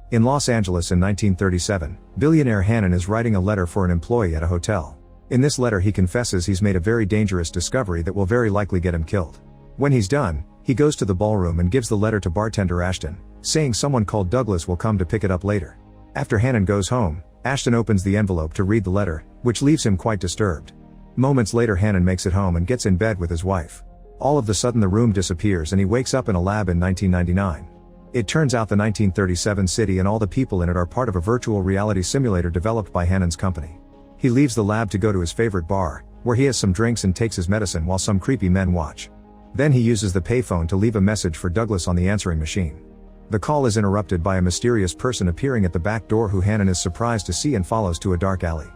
In Los Angeles in 1937, billionaire Hannon is writing a letter for an employee at a hotel. In this letter he confesses he's made a very dangerous discovery that will very likely get him killed. When he's done, he goes to the ballroom and gives the letter to bartender Ashton, saying someone called Douglas will come to pick it up later. After Hannon goes home, Ashton opens the envelope to read the letter, which leaves him quite disturbed. Moments later Hannon makes it home and gets in bed with his wife. All of a sudden the room disappears and he wakes up in a lab in 1999. It turns out the 1937 city and all the people in it are part of a virtual reality simulator developed by Hannon's company. He leaves the lab to go to his favorite bar, where he has some drinks and takes his medicine while some creepy men watch. Then he uses the payphone to leave a message for Douglas on the answering machine. The call is interrupted by a mysterious person appearing at the back door who Hannon is surprised to see and follows to a dark alley.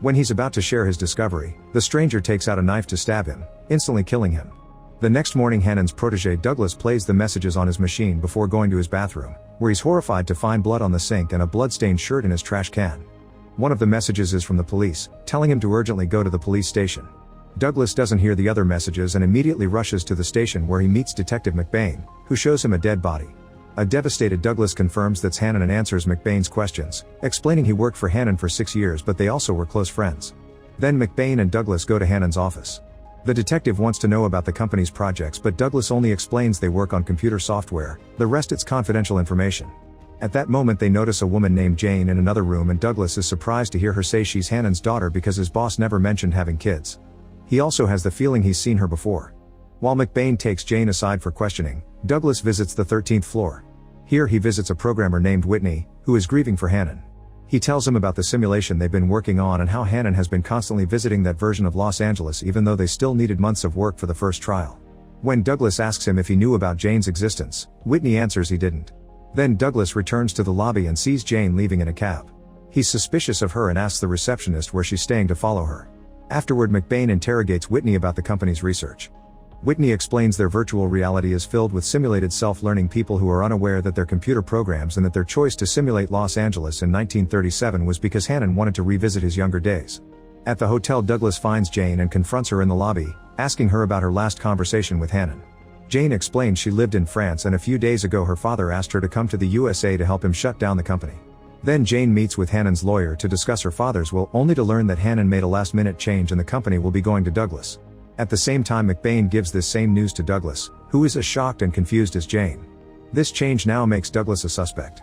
When he's about to share his discovery, the stranger takes out a knife to stab him, instantly killing him. The next morning Hannon's protege Douglas plays the messages on his machine before going to his bathroom, where he's horrified to find blood on the sink and a blood-stained shirt in his trash can. One of the messages is from the police, telling him to urgently go to the police station. Douglas doesn't hear the other messages and immediately rushes to the station where he meets Detective McBain, who shows him a dead body. A devastated Douglas confirms that's Hannon and answers McBain's questions, explaining he worked for Hannon for 6 years but they also were close friends. Then McBain and Douglas go to Hannon's office. The detective wants to know about the company's projects but Douglas only explains they work on computer software, the rest it's confidential information. At that moment they notice a woman named Jane in another room and Douglas is surprised to hear her say she's Hannon's daughter because his boss never mentioned having kids. He also has the feeling he's seen her before. While McBain takes Jane aside for questioning, Douglas visits the 13th floor. Here he visits a programmer named Whitney, who is grieving for Hannon. He tells him about the simulation they've been working on and how Hannon has been constantly visiting that version of Los Angeles even though they still needed months of work for the first trial. When Douglas asks him if he knew about Jane's existence, Whitney answers he didn't. Then Douglas returns to the lobby and sees Jane leaving in a cab. He's suspicious of her and asks the receptionist where she's staying to follow her. Afterward McBain interrogates Whitney about the company's research. Whitney explains their virtual reality is filled with simulated self-learning people who are unaware that they're computer programs and that their choice to simulate Los Angeles in 1937 was because Hannon wanted to revisit his younger days. At the hotel Douglas finds Jane and confronts her in the lobby, asking her about her last conversation with Hannon. Jane explains she lived in France and a few days ago her father asked her to come to the USA to help him shut down the company. Then Jane meets with Hannon's lawyer to discuss her father's will only to learn that Hannon made a last-minute change and the company will be going to Douglas. At the same time McBain gives this same news to Douglas, who is as shocked and confused as Jane. This change now makes Douglas a suspect.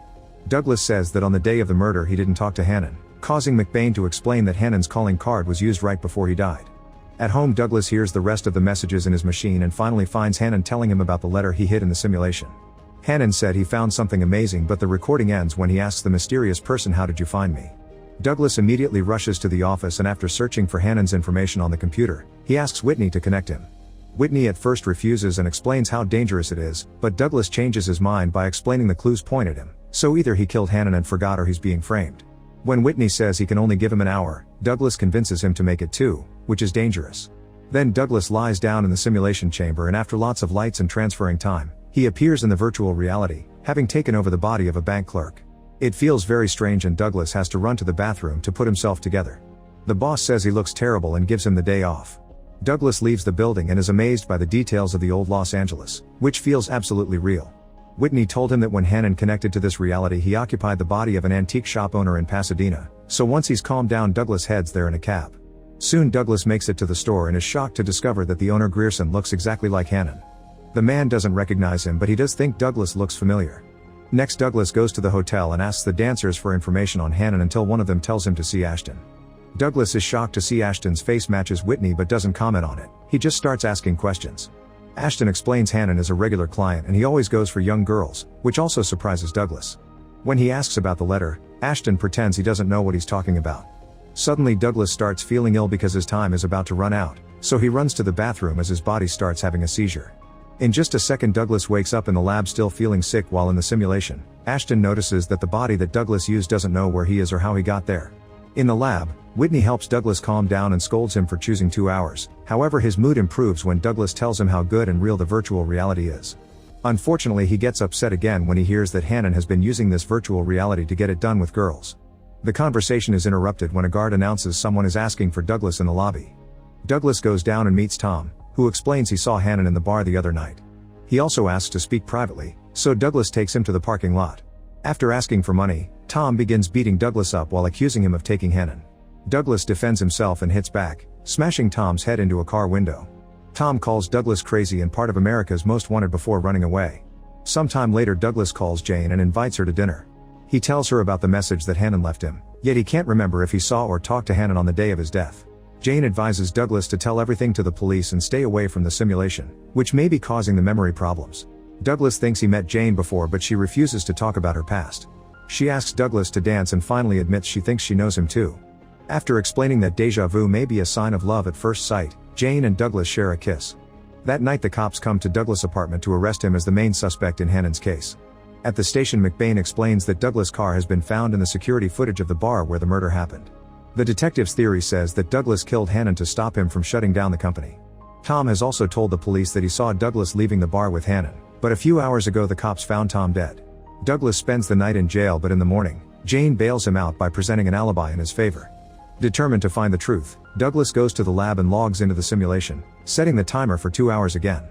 Douglas says that on the day of the murder he didn't talk to Hannon, causing McBain to explain that Hannon's calling card was used right before he died. At home Douglas hears the rest of the messages in his machine and finally finds Hannon telling him about the letter he hid in the simulation. Hannon said he found something amazing but the recording ends when he asks the mysterious person, "How did you find me?" Douglas immediately rushes to the office and after searching for Hannon's information on the computer, he asks Whitney to connect him. Whitney at first refuses and explains how dangerous it is, but Douglas changes his mind by explaining the clues point at him, so either he killed Hannon and forgot or he's being framed. When Whitney says he can only give him an hour, Douglas convinces him to make it 2, which is dangerous. Then Douglas lies down in the simulation chamber and after lots of lights and transferring time, he appears in the virtual reality, having taken over the body of a bank clerk. It feels very strange and Douglas has to run to the bathroom to put himself together. The boss says he looks terrible and gives him the day off. Douglas leaves the building and is amazed by the details of the old Los Angeles, which feels absolutely real. Whitney told him that when Hannon connected to this reality he occupied the body of an antique shop owner in Pasadena, so once he's calmed down Douglas heads there in a cab. Soon Douglas makes it to the store and is shocked to discover that the owner Grierson looks exactly like Hannon. The man doesn't recognize him but he does think Douglas looks familiar. Next Douglas goes to the hotel and asks the dancers for information on Hannon until one of them tells him to see Ashton. Douglas is shocked to see Ashton's face matches Whitney but doesn't comment on it, he just starts asking questions. Ashton explains Hannon is a regular client and he always goes for young girls, which also surprises Douglas. When he asks about the letter, Ashton pretends he doesn't know what he's talking about. Suddenly Douglas starts feeling ill because his time is about to run out, so he runs to the bathroom as his body starts having a seizure. In just a second Douglas wakes up in the lab still feeling sick while in the simulation. Ashton notices that the body that Douglas used doesn't know where he is or how he got there. In the lab, Whitney helps Douglas calm down and scolds him for choosing 2 hours, however his mood improves when Douglas tells him how good and real the virtual reality is. Unfortunately he gets upset again when he hears that Hannon has been using this virtual reality to get it done with girls. The conversation is interrupted when a guard announces someone is asking for Douglas in the lobby. Douglas goes down and meets Tom, who explains he saw Hannon in the bar the other night. He also asks to speak privately, so Douglas takes him to the parking lot. After asking for money, Tom begins beating Douglas up while accusing him of taking Hannon. Douglas defends himself and hits back, smashing Tom's head into a car window. Tom calls Douglas crazy and part of America's Most Wanted before running away. Sometime later, Douglas calls Jane and invites her to dinner. He tells her about the message that Hannon left him, yet he can't remember if he saw or talked to Hannon on the day of his death. Jane advises Douglas to tell everything to the police and stay away from the simulation, which may be causing the memory problems. Douglas thinks he met Jane before, but she refuses to talk about her past. She asks Douglas to dance and finally admits she thinks she knows him too. After explaining that déjà vu may be a sign of love at first sight, Jane and Douglas share a kiss. That night the cops come to Douglas' apartment to arrest him as the main suspect in Hannon's case. At the station, McBain explains that Douglas' car has been found in the security footage of the bar where the murder happened. The detective's theory says that Douglas killed Hannon to stop him from shutting down the company. Tom has also told the police that he saw Douglas leaving the bar with Hannon, but a few hours ago the cops found Tom dead. Douglas spends the night in jail, but in the morning, Jane bails him out by presenting an alibi in his favor. Determined to find the truth, Douglas goes to the lab and logs into the simulation, setting the timer for 2 hours again.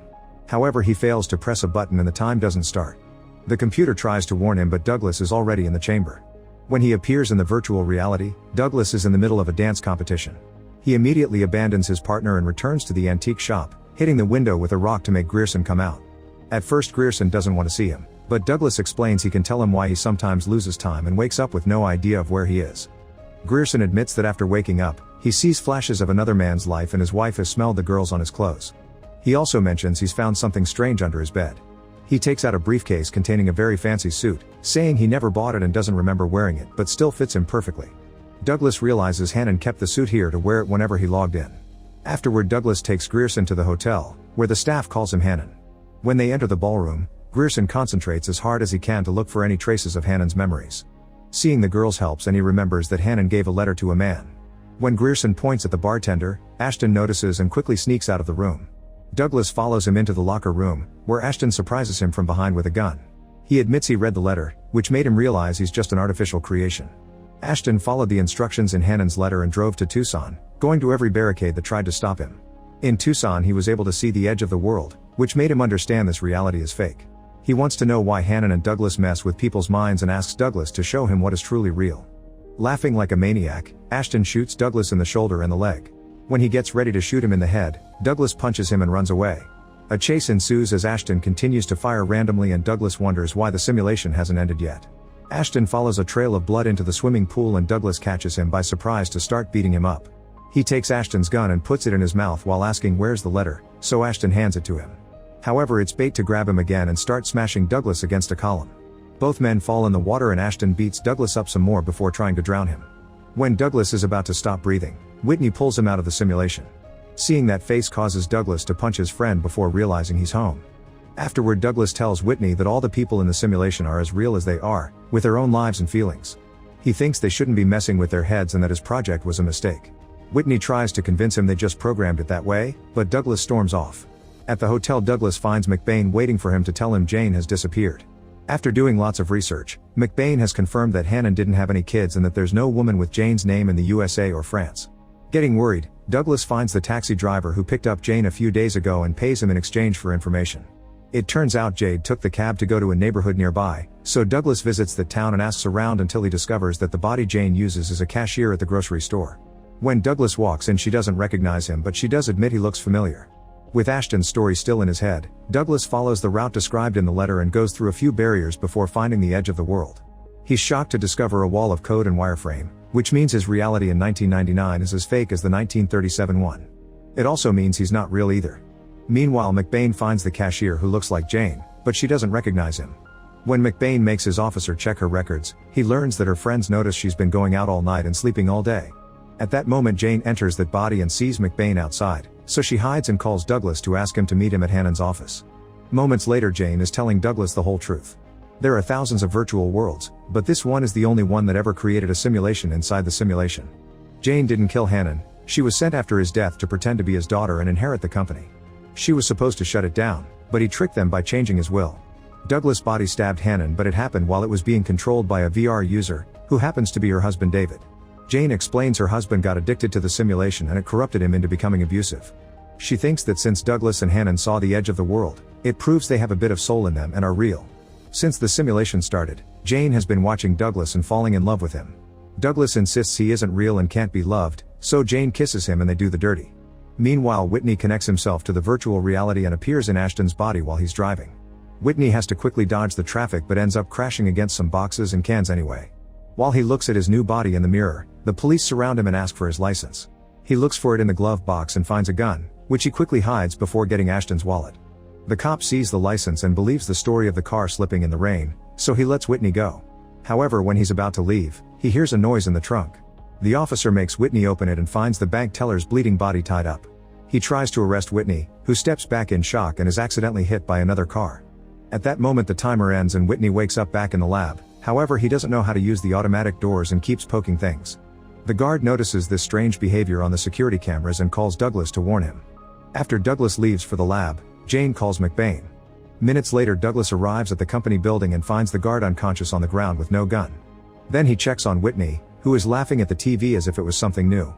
However, he fails to press a button and the time doesn't start. The computer tries to warn him, but Douglas is already in the chamber. When he appears in the virtual reality, Douglas is in the middle of a dance competition. He immediately abandons his partner and returns to the antique shop, hitting the window with a rock to make Grierson come out. At first, Grierson doesn't want to see him, but Douglas explains he can tell him why he sometimes loses time and wakes up with no idea of where he is. Grierson admits that after waking up, he sees flashes of another man's life and his wife has smelled the girls on his clothes. He also mentions he's found something strange under his bed. He takes out a briefcase containing a very fancy suit, saying he never bought it and doesn't remember wearing it, but still fits him perfectly. Douglas realizes Hannon kept the suit here to wear it whenever he logged in. Afterward, Douglas takes Grierson to the hotel, where the staff calls him Hannon. When they enter the ballroom, Grierson concentrates as hard as he can to look for any traces of Hannon's memories. Seeing the girls helps and he remembers that Hannon gave a letter to a man. When Grierson points at the bartender, Ashton notices and quickly sneaks out of the room. Douglas follows him into the locker room, where Ashton surprises him from behind with a gun. He admits he read the letter, which made him realize he's just an artificial creation. Ashton followed the instructions in Hannon's letter and drove to Tucson, going to every barricade that tried to stop him. In Tucson, he was able to see the edge of the world, which made him understand this reality is fake. He wants to know why Hannon and Douglas mess with people's minds and asks Douglas to show him what is truly real. Laughing like a maniac, Ashton shoots Douglas in the shoulder and the leg. When he gets ready to shoot him in the head, Douglas punches him and runs away. A chase ensues as Ashton continues to fire randomly and Douglas wonders why the simulation hasn't ended yet. Ashton follows a trail of blood into the swimming pool and Douglas catches him by surprise to start beating him up. He takes Ashton's gun and puts it in his mouth while asking where's the letter, so Ashton hands it to him. However, it's bait to grab him again and start smashing Douglas against a column. Both men fall in the water and Ashton beats Douglas up some more before trying to drown him. When Douglas is about to stop breathing, Whitney pulls him out of the simulation. Seeing that face causes Douglas to punch his friend before realizing he's home. Afterward, Douglas tells Whitney that all the people in the simulation are as real as they are, with their own lives and feelings. He thinks they shouldn't be messing with their heads and that his project was a mistake. Whitney tries to convince him they just programmed it that way, but Douglas storms off. At the hotel, Douglas finds McBain waiting for him to tell him Jane has disappeared. After doing lots of research, McBain has confirmed that Hannon didn't have any kids and that there's no woman with Jane's name in the USA or France. Getting worried, Douglas finds the taxi driver who picked up Jane a few days ago and pays him in exchange for information. It turns out Jade took the cab to go to a neighborhood nearby, so Douglas visits the town and asks around until he discovers that the body Jane uses is a cashier at the grocery store. When Douglas walks in, she doesn't recognize him, but she does admit he looks familiar. With Ashton's story still in his head, Douglas follows the route described in the letter and goes through a few barriers before finding the edge of the world. He's shocked to discover a wall of code and wireframe, which means his reality in 1999 is as fake as the 1937 one. It also means he's not real either. Meanwhile, McBain finds the cashier who looks like Jane, but she doesn't recognize him. When McBain makes his officer check her records, he learns that her friends notice she's been going out all night and sleeping all day. At that moment, Jane enters that body and sees McBain outside, so she hides and calls Douglas to ask him to meet him at Hannon's office. Moments later, Jane is telling Douglas the whole truth. There are thousands of virtual worlds, but this one is the only one that ever created a simulation inside the simulation. Jane didn't kill Hannon, she was sent after his death to pretend to be his daughter and inherit the company. She was supposed to shut it down, but he tricked them by changing his will. Douglas' body stabbed Hannon, but it happened while it was being controlled by a VR user, who happens to be her husband David. Jane explains her husband got addicted to the simulation and it corrupted him into becoming abusive. She thinks that since Douglas and Hannon saw the edge of the world, it proves they have a bit of soul in them and are real. Since the simulation started, Jane has been watching Douglas and falling in love with him. Douglas insists he isn't real and can't be loved, so Jane kisses him and they do the dirty. Meanwhile, Whitney connects himself to the virtual reality and appears in Ashton's body while he's driving. Whitney has to quickly dodge the traffic but ends up crashing against some boxes and cans anyway. While he looks at his new body in the mirror, the police surround him and ask for his license. He looks for it in the glove box and finds a gun, which he quickly hides before getting Ashton's wallet. The cop sees the license and believes the story of the car slipping in the rain, so he lets Whitney go. However, when he's about to leave, he hears a noise in the trunk. The officer makes Whitney open it and finds the bank teller's bleeding body tied up. He tries to arrest Whitney, who steps back in shock and is accidentally hit by another car. At that moment the timer ends and Whitney wakes up back in the lab, however he doesn't know how to use the automatic doors and keeps poking things. The guard notices this strange behavior on the security cameras and calls Douglas to warn him. After Douglas leaves for the lab, Jane calls McBain. Minutes later Douglas arrives at the company building and finds the guard unconscious on the ground with no gun. Then he checks on Whitney, who is laughing at the TV as if it was something new.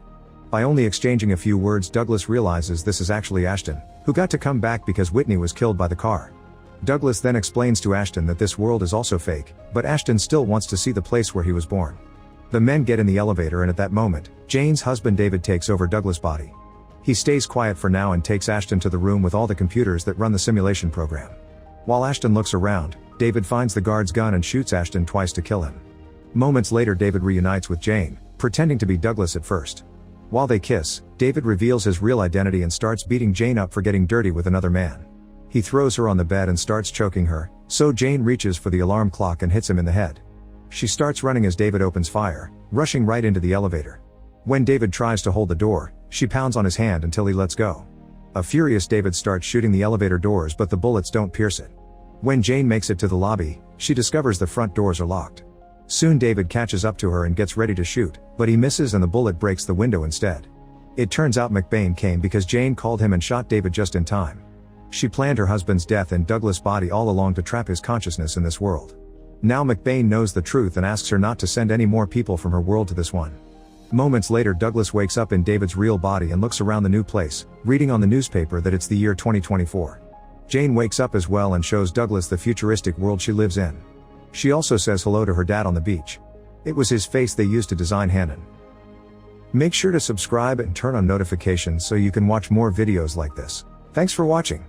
By only exchanging a few words Douglas realizes this is actually Ashton, who got to come back because Whitney was killed by the car. Douglas then explains to Ashton that this world is also fake, but Ashton still wants to see the place where he was born. The men get in the elevator and at that moment, Jane's husband David takes over Douglas' body. He stays quiet for now and takes Ashton to the room with all the computers that run the simulation program. While Ashton looks around, David finds the guard's gun and shoots Ashton twice to kill him. Moments later David reunites with Jane, pretending to be Douglas at first. While they kiss, David reveals his real identity and starts beating Jane up for getting dirty with another man. He throws her on the bed and starts choking her, so Jane reaches for the alarm clock and hits him in the head. She starts running as David opens fire, rushing right into the elevator. When David tries to hold the door, she pounds on his hand until he lets go. A furious David starts shooting the elevator doors but the bullets don't pierce it. When Jane makes it to the lobby, she discovers the front doors are locked. Soon David catches up to her and gets ready to shoot, but he misses and the bullet breaks the window instead. It turns out McBain came because Jane called him and shot David just in time. She planned her husband's death in Douglas' body all along to trap his consciousness in this world. Now McBain knows the truth and asks her not to send any more people from her world to this one. Moments later Douglas wakes up in David's real body and looks around the new place, reading on the newspaper that it's the year 2024. Jane wakes up as well and shows Douglas the futuristic world she lives in. She also says hello to her dad on the beach. It was his face they used to design Hannon. Make sure to subscribe and turn on notifications so you can watch more videos like this. Thanks for watching.